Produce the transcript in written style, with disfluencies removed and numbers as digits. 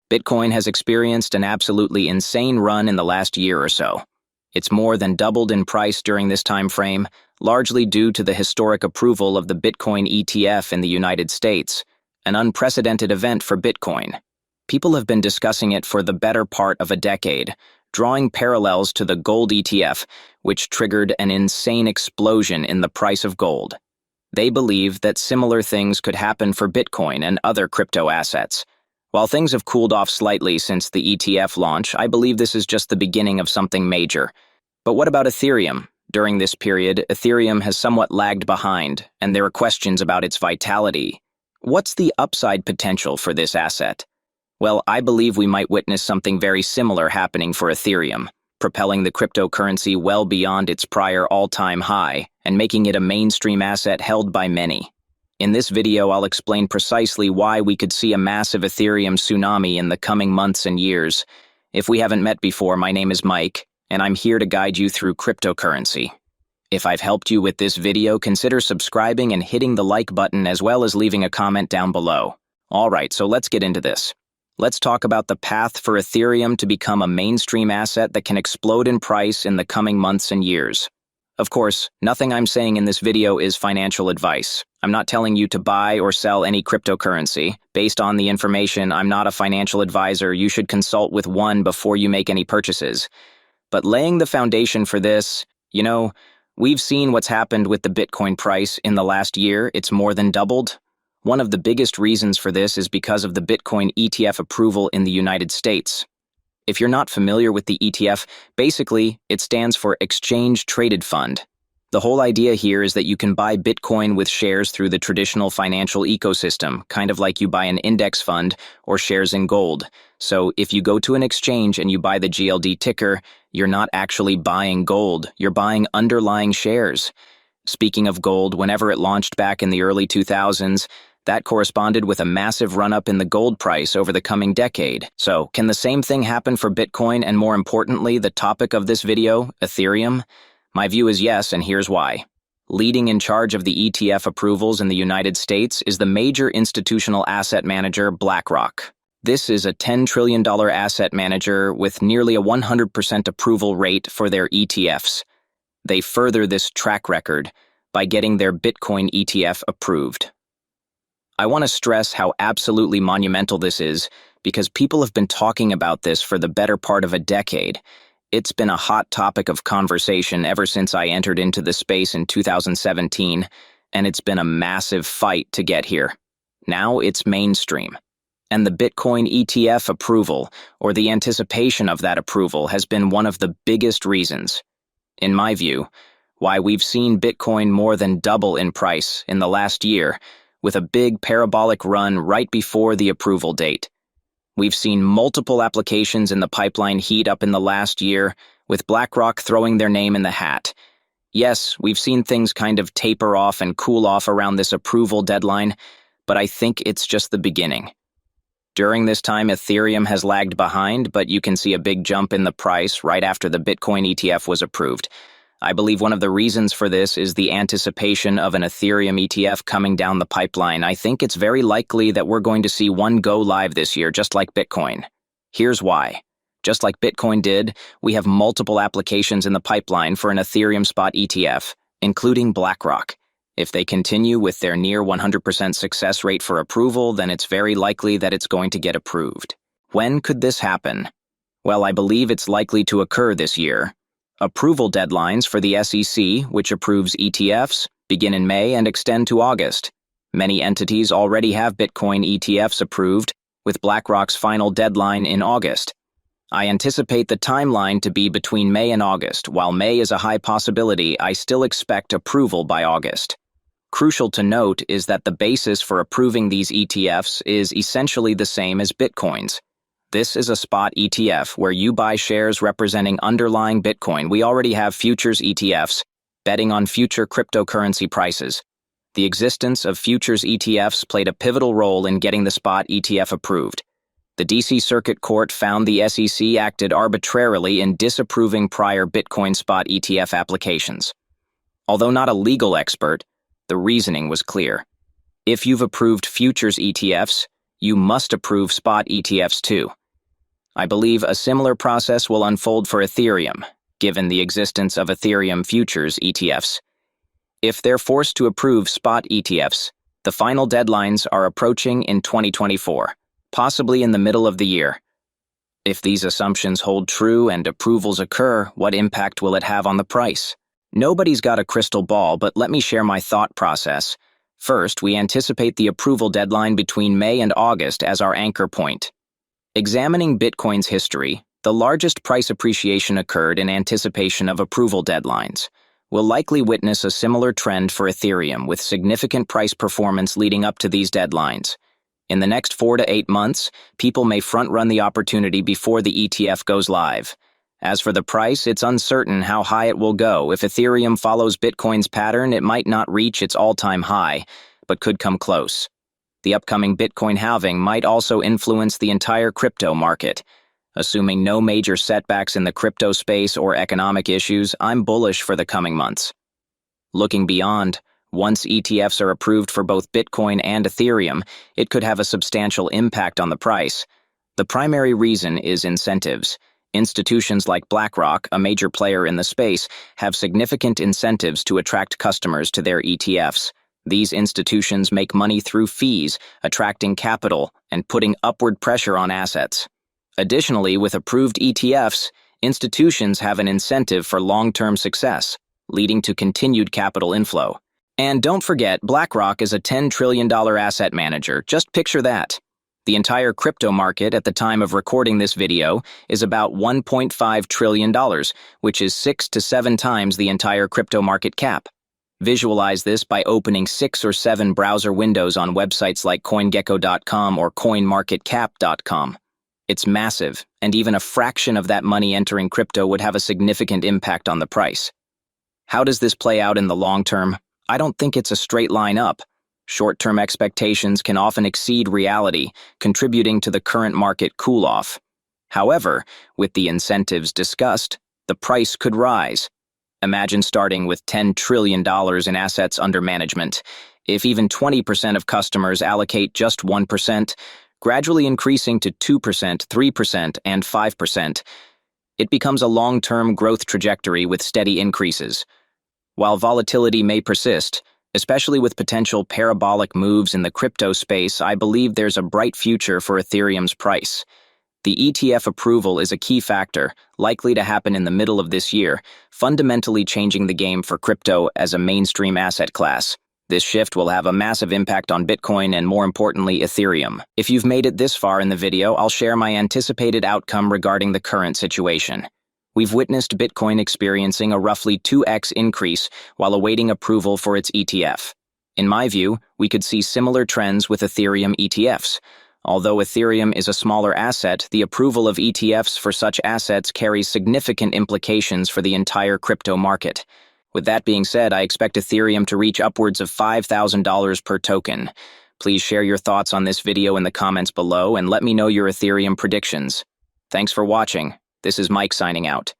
Bitcoin has experienced an absolutely insane run in the last year or so. It's more than doubled in price during this time frame, largely due to the historic approval of the Bitcoin ETF in the United States, an unprecedented event for Bitcoin. People have been discussing it for the better part of a decade, drawing parallels to the gold ETF, which triggered an insane explosion in the price of gold. They believe that similar things could happen for Bitcoin and other crypto assets. While things have cooled off slightly since the ETF launch, I believe this is just the beginning of something major. But what about Ethereum? During this period, Ethereum has somewhat lagged behind, and there are questions about its vitality. What's the upside potential for this asset? Well, I believe we might witness something very similar happening for Ethereum, propelling the cryptocurrency well beyond its prior all-time high and making it a mainstream asset held by many. In this video, I'll explain precisely why we could see a massive Ethereum tsunami in the coming months and years. If we haven't met before, my name is Mike, and I'm here to guide you through cryptocurrency. If I've helped you with this video, consider subscribing and hitting the like button as well as leaving a comment down below. Alright, so let's get into this. Let's talk about the path for Ethereum to become a mainstream asset that can explode in price in the coming months and years. Of course, nothing I'm saying in this video is financial advice. I'm not telling you to buy or sell any cryptocurrency. Based on the information, I'm not a financial advisor. You should consult with one before you make any purchases. But laying the foundation for this, we've seen what's happened with the Bitcoin price in the last year. It's more than doubled. One of the biggest reasons for this is because of the Bitcoin ETF approval in the United States. If you're not familiar with the ETF, basically, it stands for Exchange Traded Fund. The whole idea here is that you can buy Bitcoin with shares through the traditional financial ecosystem, kind of like you buy an index fund or shares in gold. So if you go to an exchange and you buy the GLD ticker, you're not actually buying gold, you're buying underlying shares. Speaking of gold, whenever it launched back in the early 2000s, that corresponded with a massive run-up in the gold price over the coming decade. So, can the same thing happen for Bitcoin and, more importantly, the topic of this video, Ethereum? My view is yes, and here's why. Leading in charge of the ETF approvals in the United States is the major institutional asset manager BlackRock. This is a $10 trillion asset manager with nearly a 100% approval rate for their ETFs. They further this track record by getting their Bitcoin ETF approved. I want to stress how absolutely monumental this is because people have been talking about this for the better part of a decade. It's been a hot topic of conversation ever since I entered into the space in 2017, and it's been a massive fight to get here. Now it's mainstream. And the Bitcoin ETF approval, or the anticipation of that approval, has been one of the biggest reasons, in my view, why we've seen Bitcoin more than double in price in the last year, with a big parabolic run right before the approval date. We've seen multiple applications in the pipeline heat up in the last year, with BlackRock throwing their name in the hat. Yes, we've seen things kind of taper off and cool off around this approval deadline, but I think it's just the beginning. During this time, Ethereum has lagged behind, but you can see a big jump in the price right after the Bitcoin ETF was approved. I believe one of the reasons for this is the anticipation of an Ethereum ETF coming down the pipeline. I think it's very likely that we're going to see one go live this year, just like Bitcoin. Here's why. Just like Bitcoin did, we have multiple applications in the pipeline for an Ethereum spot ETF, including BlackRock. If they continue with their near 100% success rate for approval, then it's very likely that it's going to get approved. When could this happen? Well, I believe it's likely to occur this year. Approval deadlines for the SEC, which approves ETFs, begin in May and extend to August. Many entities already have Bitcoin ETFs approved, with BlackRock's final deadline in August. I anticipate the timeline to be between May and August. While May is a high possibility, I still expect approval by August. Crucial to note is that the basis for approving these ETFs is essentially the same as Bitcoin's. This is a spot ETF where you buy shares representing underlying Bitcoin. We already have futures ETFs, betting on future cryptocurrency prices. The existence of futures ETFs played a pivotal role in getting the spot ETF approved. The DC Circuit Court found the SEC acted arbitrarily in disapproving prior Bitcoin spot ETF applications. Although not a legal expert, the reasoning was clear. If you've approved futures ETFs, you must approve spot ETFs too. I believe a similar process will unfold for Ethereum, given the existence of Ethereum futures ETFs. If they're forced to approve spot ETFs, the final deadlines are approaching in 2024, possibly in the middle of the year. If these assumptions hold true and approvals occur, what impact will it have on the price? Nobody's got a crystal ball, but let me share my thought process. First, we anticipate the approval deadline between May and August as our anchor point. Examining Bitcoin's history, the largest price appreciation occurred in anticipation of approval deadlines. We'll likely witness a similar trend for Ethereum with significant price performance leading up to these deadlines. In the next 4 to 8 months, people may front-run the opportunity before the ETF goes live. As for the price, it's uncertain how high it will go. If Ethereum follows Bitcoin's pattern, it might not reach its all-time high, but could come close. The upcoming Bitcoin halving might also influence the entire crypto market. Assuming no major setbacks in the crypto space or economic issues, I'm bullish for the coming months. Looking beyond, once ETFs are approved for both Bitcoin and Ethereum, it could have a substantial impact on the price. The primary reason is incentives. Institutions like BlackRock, a major player in the space, have significant incentives to attract customers to their ETFs. These institutions make money through fees, attracting capital, and putting upward pressure on assets. Additionally, with approved ETFs, institutions have an incentive for long-term success, leading to continued capital inflow. And don't forget, BlackRock is a $10 trillion asset manager. Just picture that. The entire crypto market at the time of recording this video is about $1.5 trillion, which is 6 to 7 times the entire crypto market cap. Visualize this by opening 6 or 7 browser windows on websites like CoinGecko.com or CoinMarketCap.com. It's massive, and even a fraction of that money entering crypto would have a significant impact on the price. How does this play out in the long term? I don't think it's a straight line up. Short-term expectations can often exceed reality, contributing to the current market cool-off. However, with the incentives discussed, the price could rise. Imagine starting with $10 trillion in assets under management. If even 20% of customers allocate just 1%, gradually increasing to 2%, 3%, and 5%, it becomes a long-term growth trajectory with steady increases. While volatility may persist, especially with potential parabolic moves in the crypto space, I believe there's a bright future for Ethereum's price. The ETF approval is a key factor, likely to happen in the middle of this year, fundamentally changing the game for crypto as a mainstream asset class. This shift will have a massive impact on Bitcoin and, more importantly, Ethereum. If you've made it this far in the video, I'll share my anticipated outcome regarding the current situation. We've witnessed Bitcoin experiencing a roughly 2x increase while awaiting approval for its ETF. In my view, we could see similar trends with Ethereum ETFs. Although Ethereum is a smaller asset, the approval of ETFs for such assets carries significant implications for the entire crypto market. With that being said, I expect Ethereum to reach upwards of $5,000 per token. Please share your thoughts on this video in the comments below and let me know your Ethereum predictions. Thanks for watching. This is Mike signing out.